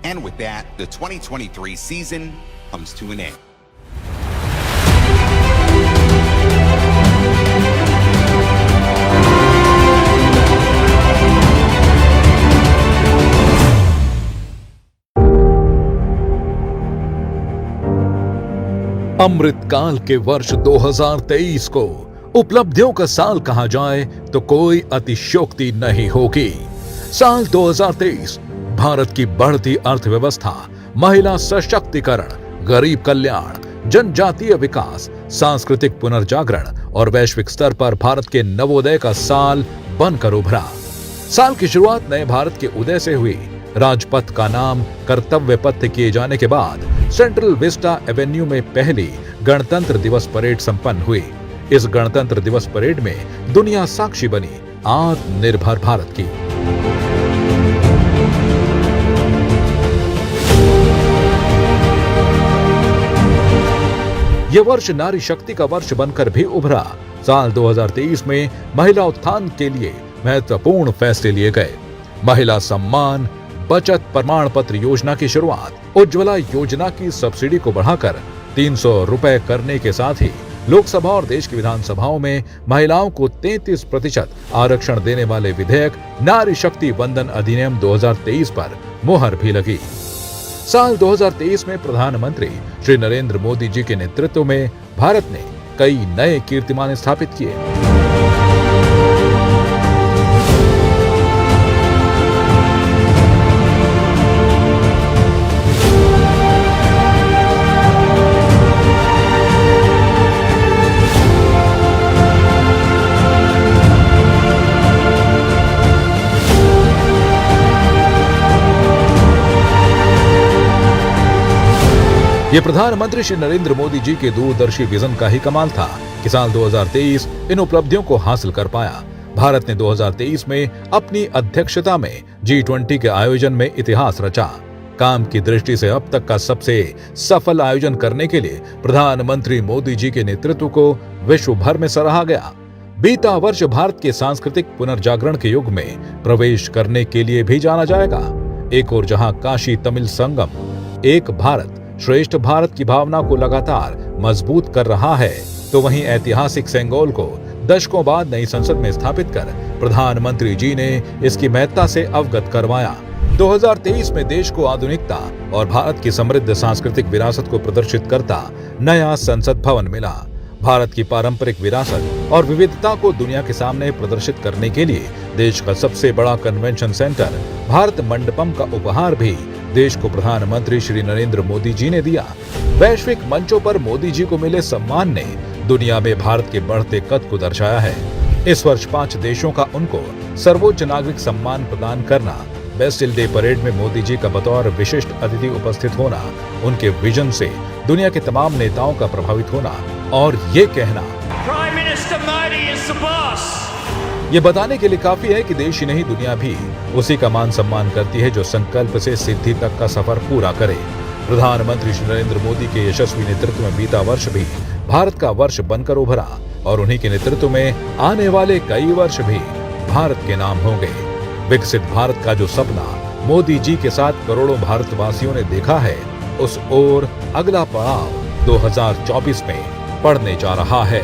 And with that, the 2023 season comes to an end. अमृतकाल के वर्ष 2023 को उपलब्धियों का साल कहा जाए तो कोई अतिशयोक्ति नहीं होगी। साल 2023 भारत की बढ़ती अर्थव्यवस्था, महिला सशक्तिकरण, गरीब कल्याण, जनजातीय विकास, सांस्कृतिक पुनर्जागरण और वैश्विक स्तर पर भारत के नवोदय का साल बनकर उभरा। साल की शुरुआत नए भारत के उदय से हुई। राजपथ का नाम कर्तव्य पथ किए जाने के बाद सेंट्रल विस्टा एवेन्यू में पहली गणतंत्र दिवस परेड संपन्न हुई। इस गणतंत्र दिवस परेड में दुनिया साक्षी बनी आत्मनिर्भर भारत की। यह वर्ष नारी शक्ति का वर्ष बनकर भी उभरा। साल 2023 में महिला उत्थान के लिए महत्वपूर्ण फैसले लिए गए। महिला सम्मान बचत प्रमाण पत्र योजना की शुरुआत, उज्ज्वला योजना की सब्सिडी को बढ़ाकर 300 रुपए करने के साथ ही लोकसभा और देश की विधानसभाओं में महिलाओं को 33% आरक्षण देने वाले विधेयक नारी शक्ति वंदन अधिनियम 2023 पर मुहर भी लगी। साल 2023 में प्रधानमंत्री श्री नरेंद्र मोदी जी के नेतृत्व में भारत ने कई नए कीर्तिमान स्थापित किए। ये प्रधानमंत्री श्री नरेंद्र मोदी जी के दूरदर्शी विजन का ही कमाल था कि साल 2023 इन उपलब्धियों को हासिल कर पाया। भारत ने 2023 में अपनी अध्यक्षता में G20 के आयोजन में इतिहास रचा। काम की दृष्टि से अब तक का सबसे सफल आयोजन करने के लिए प्रधानमंत्री मोदी जी के नेतृत्व को विश्व भर में सराहा गया। बीता वर्ष भारत के सांस्कृतिक पुनर्जागरण के युग में प्रवेश करने के लिए भी जाना जाएगा। एक और जहां काशी तमिल संगम एक भारत श्रेष्ठ भारत की भावना को लगातार मजबूत कर रहा है, तो वहीं ऐतिहासिक सेंगोल को दशकों बाद नई संसद में स्थापित कर प्रधानमंत्री जी ने इसकी महत्ता से अवगत करवाया। 2023 में देश को आधुनिकता और भारत की समृद्ध सांस्कृतिक विरासत को प्रदर्शित करता नया संसद भवन मिला। भारत की पारंपरिक विरासत और विविधता को दुनिया के सामने प्रदर्शित करने के लिए देश का सबसे बड़ा कन्वेंशन सेंटर भारत मंडपम का उपहार भी देश को प्रधानमंत्री श्री नरेंद्र मोदी जी ने दिया। वैश्विक मंचों पर मोदी जी को मिले सम्मान ने दुनिया में भारत के बढ़ते कद को दर्शाया है। इस वर्ष 5 देशों का उनको सर्वोच्च नागरिक सम्मान प्रदान करना, बेस्टिल डे परेड में मोदी जी का बतौर विशिष्ट अतिथि उपस्थित होना, उनके विजन से दुनिया के तमाम नेताओं का प्रभावित होना और ये कहना prime minister Modi is the boss, ये बताने के लिए काफी है कि देश ही नहीं दुनिया भी उसी का मान सम्मान करती है जो संकल्प से सिद्धि तक का सफर पूरा करे। प्रधानमंत्री श्री नरेंद्र मोदी के यशस्वी नेतृत्व में बीता वर्ष भी भारत का वर्ष बनकर उभरा और उन्हीं के नेतृत्व में आने वाले कई वर्ष भी भारत के नाम होंगे। विकसित भारत का जो सपना मोदी जी के साथ करोड़ों भारतवासियों ने देखा है, उस ओर अगला पड़ाव 2024 में पड़ने जा रहा है।